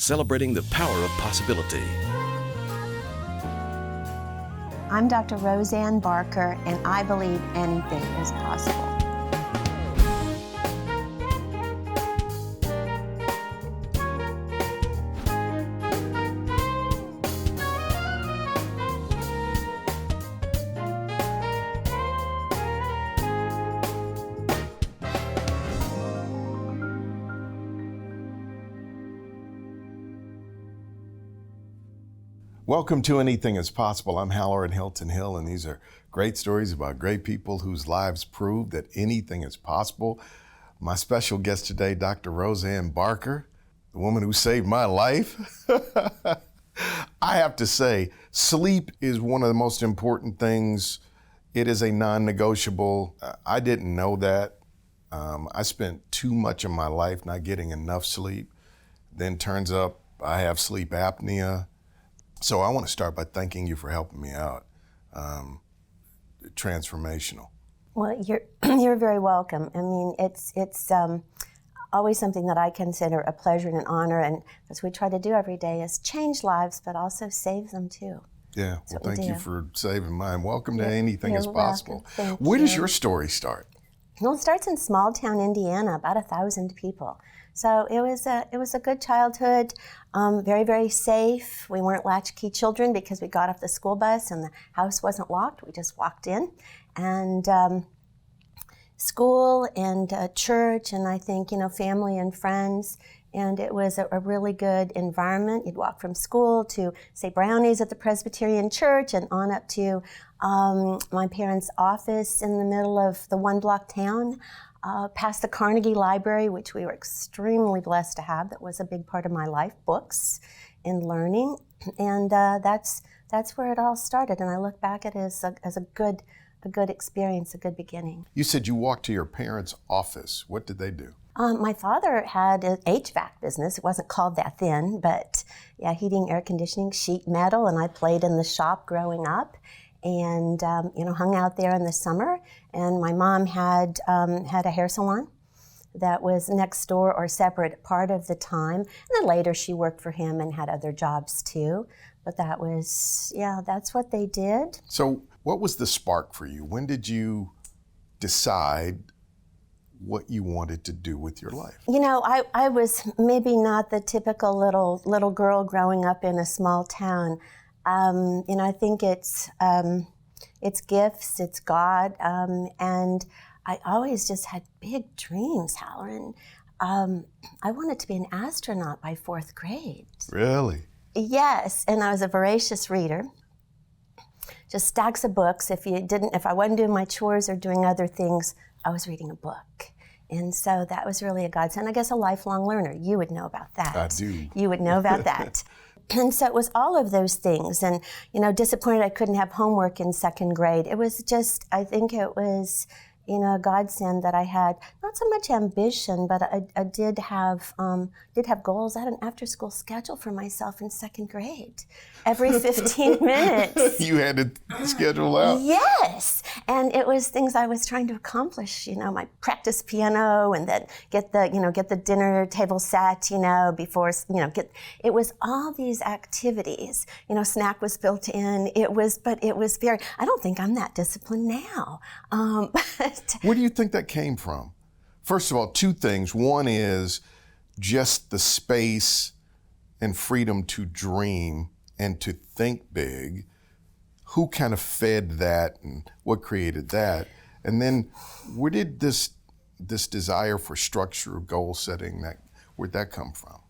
celebrating the power of possibility. I'm Dr. Rosanne Barker, and I believe anything is possible. Welcome to Anything is Possible. I'm Halloran Hilton Hill, and these are great stories about great people whose lives prove that anything is possible. My special guest today, Dr. Rosanne Barker, the woman who saved my life. I have to say, sleep is one of the most important things. It is a non-negotiable. I didn't know that. I spent too much of my life not getting enough sleep. Then turns up I have sleep apnea. So I want to start by thanking you for helping me out. Transformational. Well, you're very welcome. I mean, it's always something that I consider a pleasure and an honor, and as we try to do every day is change lives, but also save them too. Yeah, well, thank you for saving mine. Welcome to Anything is You're Possible. Where does your story start? Well, it starts in small town Indiana, about 1,000 people. So it was a good childhood, very, very safe. We weren't latchkey children because we got off the school bus and the house wasn't locked. We just walked in. And school and church, and I think, family and friends. And it was a really good environment. You'd walk from school to, say, Brownies at the Presbyterian Church and on up to my parents' office in the middle of the one-block town, past the Carnegie Library, which we were extremely blessed to have. That was a big part of my life, books and learning. And that's where it all started. And I look back at it as a good experience, a good beginning. You said you walked to your parents' office. What did they do? My father had an HVAC business. It wasn't called that then, but yeah, heating, air conditioning, sheet metal, and I played in the shop growing up and hung out there in the summer. And my mom had a hair salon that was next door or separate part of the time. And then later she worked for him and had other jobs too. But that's what they did. So what was the spark for you? When did you decide what you wanted to do with your life? I was maybe not the typical little girl growing up in a small town. I think it's gifts, it's God, and I always just had big dreams, Halloran. I wanted to be an astronaut by 4th grade. Really? Yes, and I was a voracious reader. Just stacks of books. If I wasn't doing my chores or doing other things, I was reading a book. And so that was really a godsend. I guess a lifelong learner. You would know about that. I do. You would know about that. And so it was all of those things. And, disappointed I couldn't have homework in 2nd grade. It was just, I think it was, a godsend that I had not so much ambition, but I did have goals. I had an after-school schedule for myself in 2nd grade. Every 15 minutes. You had to schedule out? Yes, and it was things I was trying to accomplish. My practice piano, and then get the dinner table set. Before it was all these activities. Snack was built in. It was very. I don't think I'm that disciplined now. Where do you think that came from? First of all, 2 things. One is just the space and freedom to dream and to think big. Who kind of fed that and what created that? And then where did this desire for structure, goal setting, where'd that come from?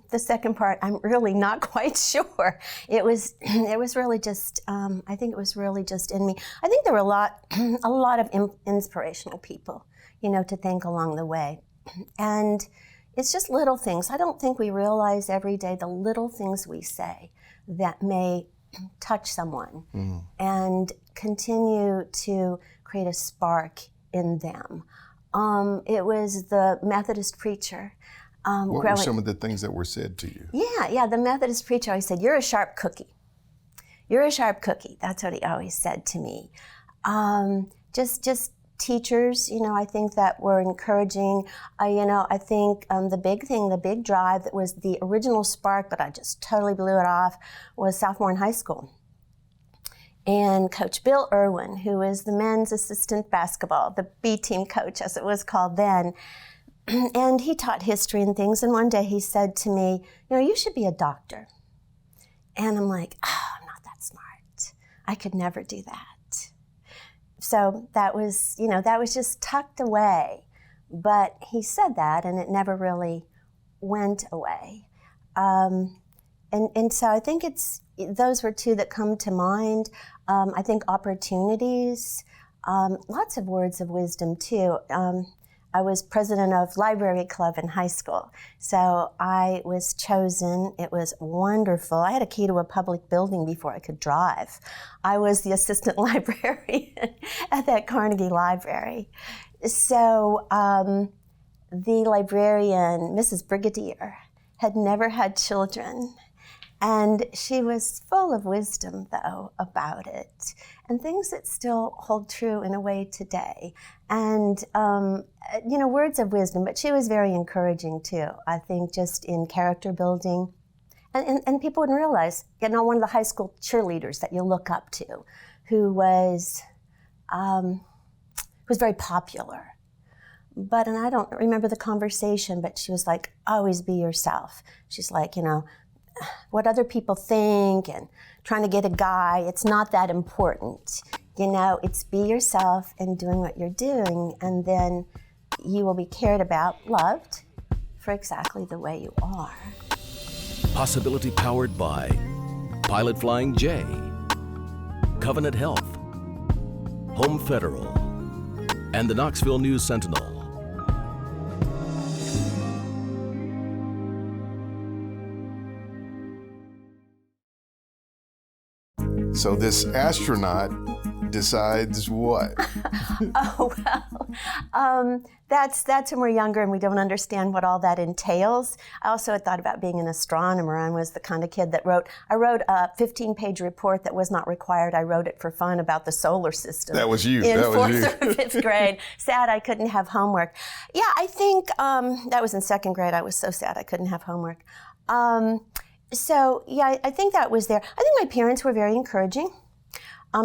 The second part, I'm really not quite sure. It was really just, I think it was really just in me. I think there were a lot of inspirational people, to thank along the way. And it's just little things. I don't think we realize every day the little things we say that may touch someone and continue to create a spark in them. It was the Methodist preacher. What were some of the things that were said to you? Yeah, the Methodist preacher always said, "You're a sharp cookie. You're a sharp cookie." That's what he always said to me. Just teachers, I think that were encouraging. I think the big drive that was the original spark, but I just totally blew it off, was sophomore in high school. And Coach Bill Irwin, who was the men's assistant basketball, the B team coach as it was called then, and he taught history and things, and one day he said to me, you should be a doctor. And I'm like, I'm not that smart. I could never do that. So that was just tucked away. But he said that, and it never really went away. And so I think those were two that come to mind. I think opportunities, lots of words of wisdom too. I was president of library club in high school. So I was chosen. It was wonderful. I had a key to a public building before I could drive. I was the assistant librarian at that Carnegie Library. So the librarian, Mrs. Brigadier, had never had children. And she was full of wisdom, though, about it, and things that still hold true in a way today. And, words of wisdom, but she was very encouraging, too, I think, just in character building. And people wouldn't realize, one of the high school cheerleaders that you look up to, who was very popular. And I don't remember the conversation, but she was like, always be yourself. She's like, what other people think and trying to get a guy, it's not that important. It's be yourself and doing what you're doing, and then you will be cared about, loved for exactly the way you are. Possibility powered by Pilot Flying J, Covenant Health, Home Federal, and the Knoxville News Sentinel. So this astronaut decides what? That's when we're younger and we don't understand what all that entails. I also had thought about being an astronomer and was the kind of kid that I wrote a 15-page report that was not required. I wrote it for fun about the solar system. That was you. In fourth or fifth grade. Sad I couldn't have homework. Yeah, I think that was in second grade. I was so sad I couldn't have homework. So, yeah, I think that was there. I think my parents were very encouraging,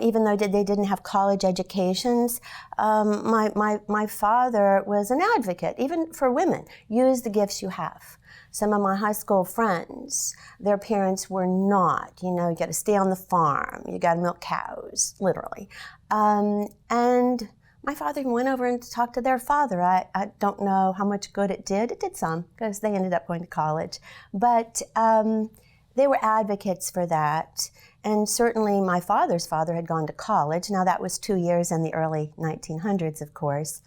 even though they didn't have college educations. My father was an advocate, even for women. Use the gifts you have. Some of my high school friends, their parents were not. You got to stay on the farm. You got to milk cows, literally. And my father went over and talked to their father. I don't know how much good it did. It did some, because they ended up going to college. But they were advocates for that. And certainly my father's father had gone to college. Now that was 2 years in the early 1900s, of course.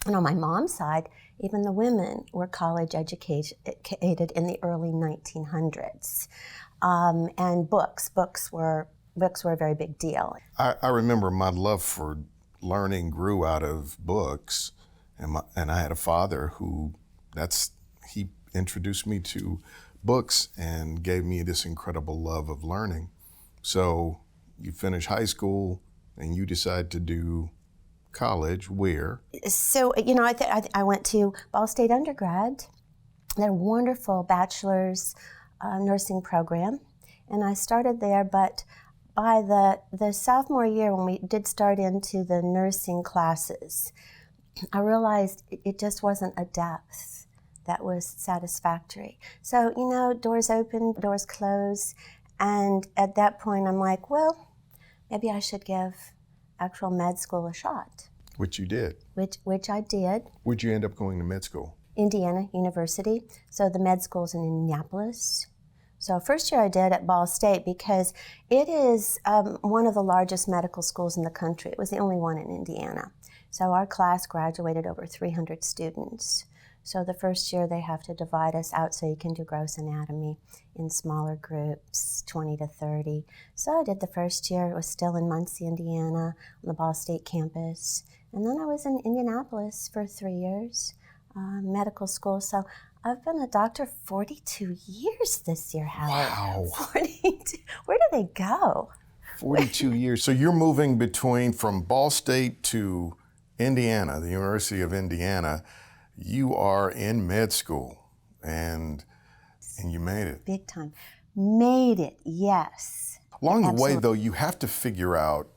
And on my mom's side, even the women were college educated in the early 1900s. And books were a very big deal. I remember my love for learning grew out of books, and I had a father who he introduced me to books and gave me this incredible love of learning. So you finish high school and you decide to do college. Where? So I went to Ball State undergrad. They had a wonderful bachelor's nursing program, and I started there, but by the sophomore year, when we did start into the nursing classes, I realized it just wasn't a depth that was satisfactory. So, doors open, doors close, and at that point I'm like, well, maybe I should give actual med school a shot. Which you did. Which I did. Where'd you end up going to med school? Indiana University. So the med school's in Indianapolis. So first year I did at Ball State because it is one of the largest medical schools in the country. It was the only one in Indiana. So our class graduated over 300 students. So the first year they have to divide us out so you can do gross anatomy in smaller groups, 20 to 30. So I did the first year. It was still in Muncie, Indiana, on the Ball State campus. And then I was in Indianapolis for 3 years, medical school. So I've been a doctor 42 years this year, Howard. Wow. 42. Where do they go? 42 years. So you're moving from Ball State to Indiana, the University of Indiana. You are in med school, and you made it. Big time. Made it, yes. Along the way, Absolutely. though, you have to figure out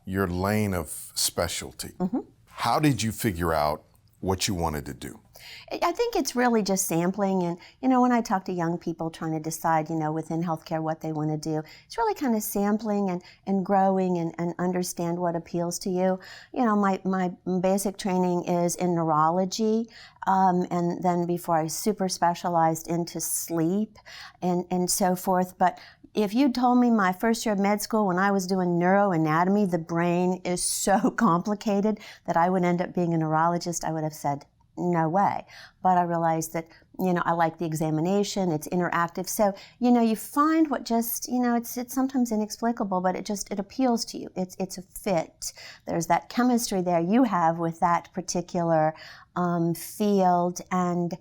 your lane of specialty. How did you figure out what you wanted to do? I think it's really just sampling, and when I talk to young people trying to decide, within healthcare what they want to do, it's really kind of sampling and growing and understand what appeals to you. My basic training is in neurology, and then before I super specialized into sleep and so forth. But if you told me my first year of med school when I was doing neuroanatomy, the brain is so complicated that I would end up being a neurologist, I would have said, no way. But I realized that, I like the examination, it's interactive. So, you find what just, it's sometimes inexplicable, but it appeals to you. It's a fit. There's that chemistry there you have with that particular field. And,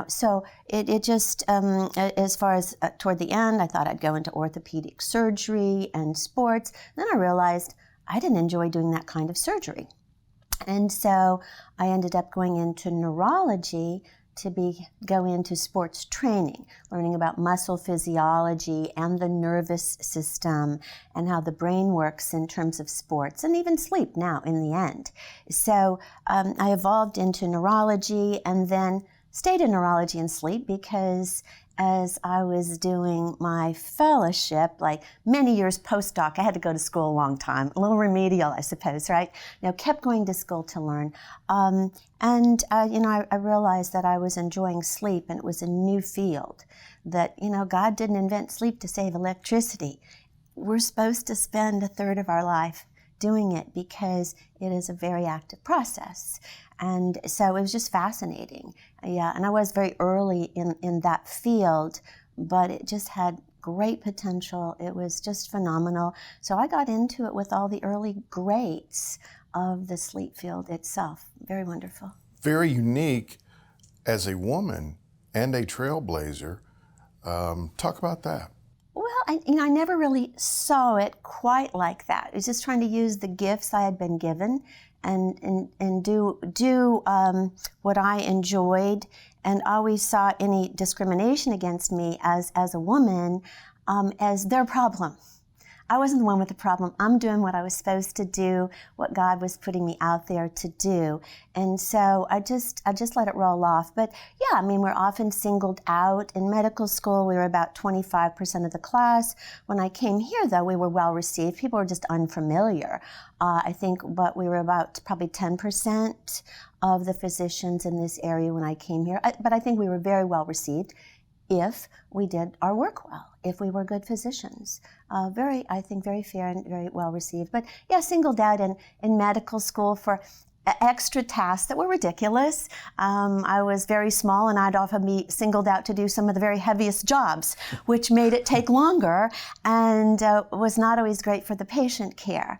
so it just, as far as toward the end, I thought I'd go into orthopedic surgery and sports. Then I realized I didn't enjoy doing that kind of surgery. And so I ended up going into neurology to go into sports training, learning about muscle physiology and the nervous system and how the brain works in terms of sports and even sleep now in the end. So I evolved into neurology and then stayed in neurology and sleep because as I was doing my fellowship, like many years postdoc, I had to go to school a long time, a little remedial, I suppose, right? Kept going to school to learn. I realized that I was enjoying sleep, and it was a new field that, God didn't invent sleep to save electricity. We're supposed to spend a third of our life doing it because it is a very active process. And so it was just fascinating. Yeah, and I was very early in that field, but it just had great potential. It was just phenomenal. So I got into it with all the early greats of the sleep field itself. Very wonderful. Very unique as a woman and a trailblazer. Talk about that. Well, I never really saw it quite like that. It was just trying to use the gifts I had been given and do what I enjoyed, and always saw any discrimination against me as a woman as their problem. I wasn't the one with the problem. I'm doing what I was supposed to do, what God was putting me out there to do. And so I just let it roll off. But yeah, we're often singled out. In medical school, we were about 25% of the class. When I came here, though, we were well received. People were just unfamiliar. I think, but we were about probably 10% of the physicians in this area when I came here. But I think we were very well received if we did our work well, if we were good physicians. I think very fair and very well received. But yeah, singled out in medical school for extra tasks that were ridiculous. I was very small, and I'd often be singled out to do some of the very heaviest jobs, which made it take longer and was not always great for the patient care.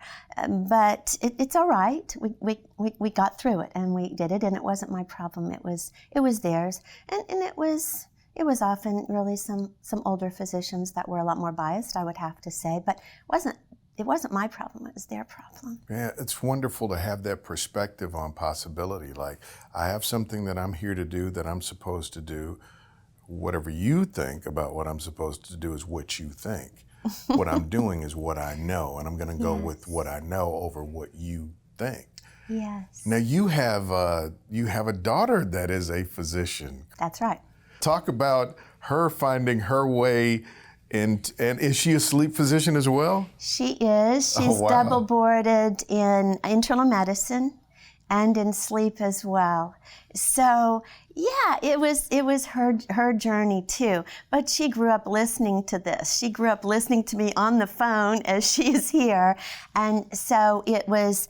But it's all right. We got through it, and we did it, and it wasn't my problem. It was theirs, and it was often really some older physicians that were a lot more biased, I would have to say, but it wasn't my problem, it was their problem. Yeah, it's wonderful to have that perspective on possibility. Like, I have something that I'm here to do, that I'm supposed to do. Whatever you think about what I'm supposed to do is what you think. What I'm doing is what I know, and I'm going to go with what I know over what you think. Yes. Now, you have a daughter that is a physician. That's right. Talk about her finding her way, and is she a sleep physician as well? She is. She's wow. double boarded in internal medicine and in sleep as well. So yeah, it was her journey too. But she grew up listening to this. She grew up listening to me on the phone as she is here, and so it was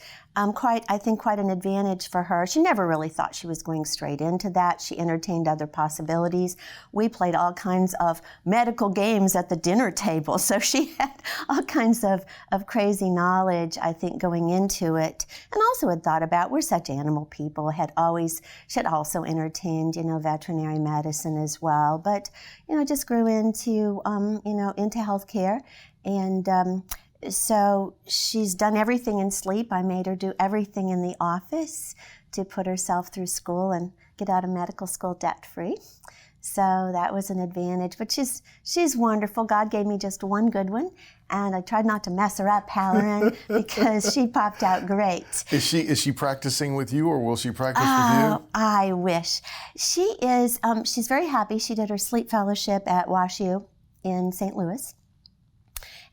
quite an advantage for her. She never really thought she was going straight into that. She entertained other possibilities. We played all kinds of medical games at the dinner table, so she had all kinds of crazy knowledge, I think, going into it. And also had thought about, we're such animal people, she had also entertained, veterinary medicine as well, but, just grew into healthcare. And So she's done everything in sleep. I made her do everything in the office to put herself through school and get out of medical school debt-free. So that was an advantage. But she's wonderful. God gave me just one good one, and I tried not to mess her up, Halloran, because she popped out great. Is she practicing with you, or will she practice with you? I wish. She is. She's very happy. She did her sleep fellowship at WashU in St. Louis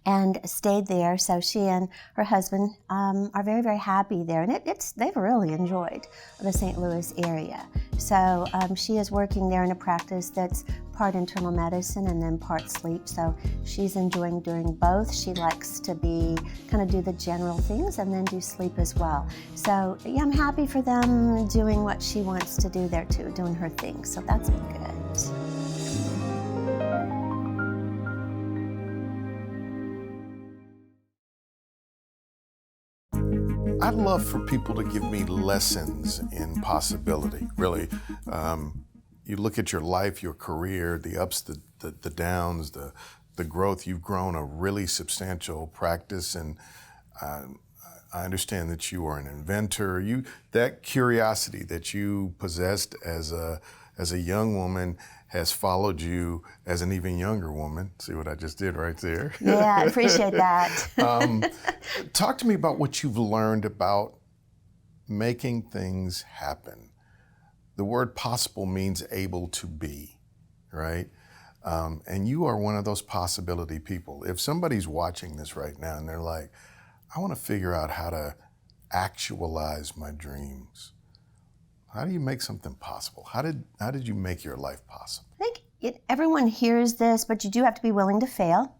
and stayed there. So she and her husband are very, very happy there. And they've really enjoyed the St. Louis area. So she is working there in a practice that's part internal medicine and then part sleep. So she's enjoying doing both. She likes to kind of do the general things and then do sleep as well. So yeah, I'm happy for them doing what she wants to do there too, doing her thing. So that's been good. I'd love for people to give me lessons in possibility, really. You look at your life, your career, the ups, the downs, the growth. You've grown a really substantial practice, and I understand that you are an inventor. That curiosity that you possessed as a young woman has followed you as an even younger woman. See what I just did right there? Yeah, I appreciate that. Talk to me about what you've learned about making things happen. The word possible means able to be, right? And you are one of those possibility people. If somebody's watching this right now and they're like, I want to figure out how to actualize my dreams, how do you make something possible? How did you make your life possible? I think everyone hears this, but you do have to be willing to fail.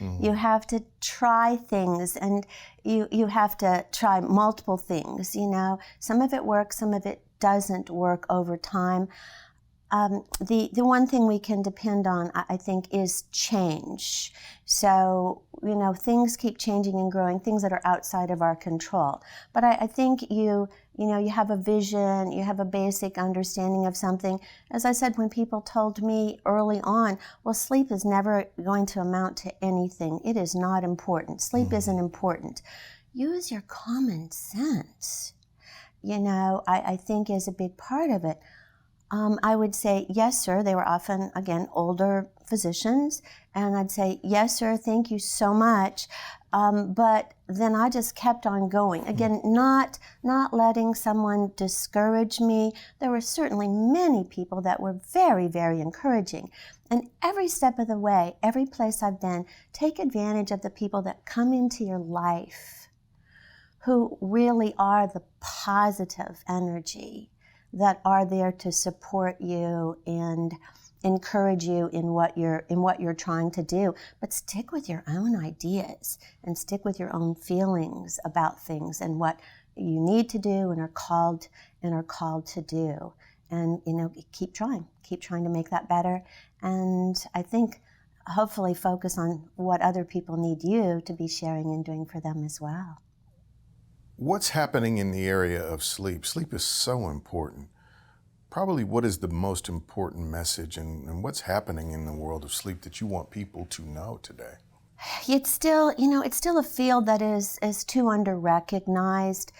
Mm-hmm. You have to try things, and you have to try multiple things. You know, some of it works, some of it doesn't work over time. The one thing we can depend on, I think, is change. So, you know, things keep changing and growing, things that are outside of our control. But I think you have a vision, you have a basic understanding of something. As I said, when people told me early on, well, sleep is never going to amount to anything. It is not important. Sleep isn't important. Use your common sense, you know, I think is a big part of it. I would say, yes, sir. They were often, again, older physicians. And I'd say, yes, sir, thank you so much. But then I just kept on going. Again, not letting someone discourage me. There were certainly many people that were very, very encouraging. And every step of the way, every place I've been, take advantage of the people that come into your life who really are the positive energy that are there to support you and encourage you in what you're trying to do. But stick with your own ideas and stick with your own feelings about things and what you need to do and are called to do. And you know, keep trying to make that better. And I think hopefully focus on what other people need you to be sharing and doing for them as well. What's happening in the area of sleep? Sleep is so important. Probably what is the most important message and what's happening in the world of sleep that you want people to know today? It's still a field that is too under-recognized.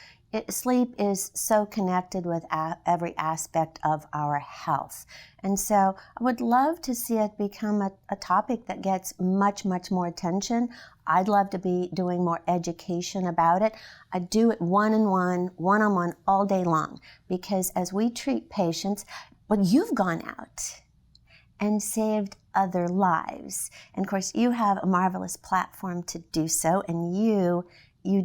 Sleep is so connected with every aspect of our health. And so I would love to see it become a topic that gets much, much more attention. I'd love to be doing more education about it. I do it one-on-one, all day long, because as we treat patients, well, you've gone out and saved other lives. And of course, you have a marvelous platform to do so, and you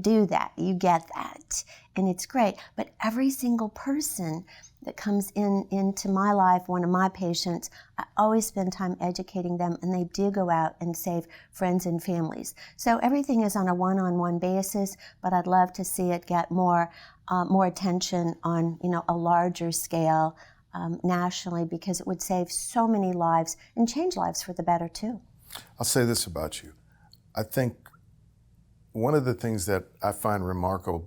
do that, you get that, and it's great. But every single person that comes into my life, one of my patients, I always spend time educating them, and they do go out and save friends and families. So everything is on a one-on-one basis, but I'd love to see it get more attention on a larger scale nationally, because it would save so many lives and change lives for the better too. I'll say this about you. I think one of the things that I find remarkable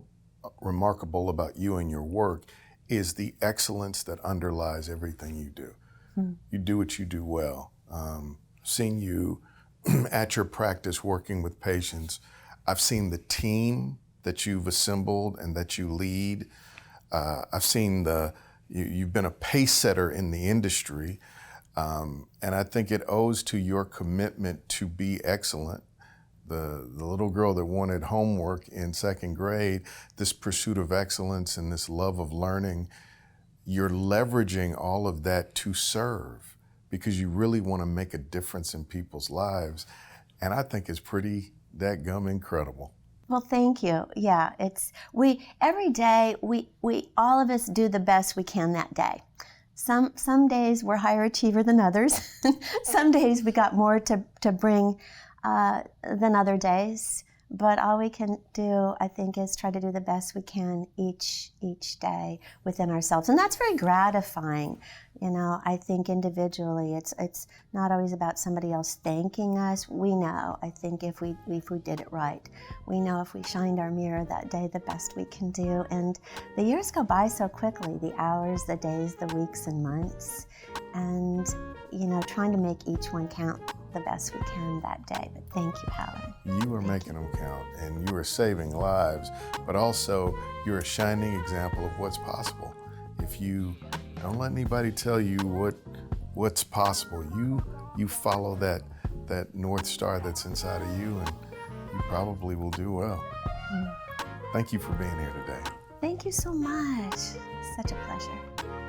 about you and your work is the excellence that underlies everything you do. You do what you do well. Seeing you at your practice working with patients, I've seen the team that you've assembled and that you lead. I've seen you've been a pace setter in the industry. And I think it owes to your commitment to be excellent. The little girl that wanted homework in second grade, this pursuit of excellence and this love of learning, you're leveraging all of that to serve because you really want to make a difference in people's lives. And I think it's pretty dadgum incredible. Well, thank you. Yeah, every day we all of us do the best we can that day. Some days we're higher achiever than others. Some days we got more to bring than other days. But all we can do, I think, is try to do the best we can each day within ourselves, and that's very gratifying. I think individually, it's not always about somebody else thanking us. We know, I think, if we did it right, we know if we shined our mirror that day, the best we can do. And the years go by so quickly, the hours, the days, the weeks, and months, and trying to make each one count the best we can that day. But thank you, Howard. You are making them count, and you are saving lives, but also you're a shining example of what's possible. If you don't let anybody tell you what's possible, you follow that North Star that's inside of you, and you probably will do well. Thank you for being here today. Thank you so much. Such a pleasure.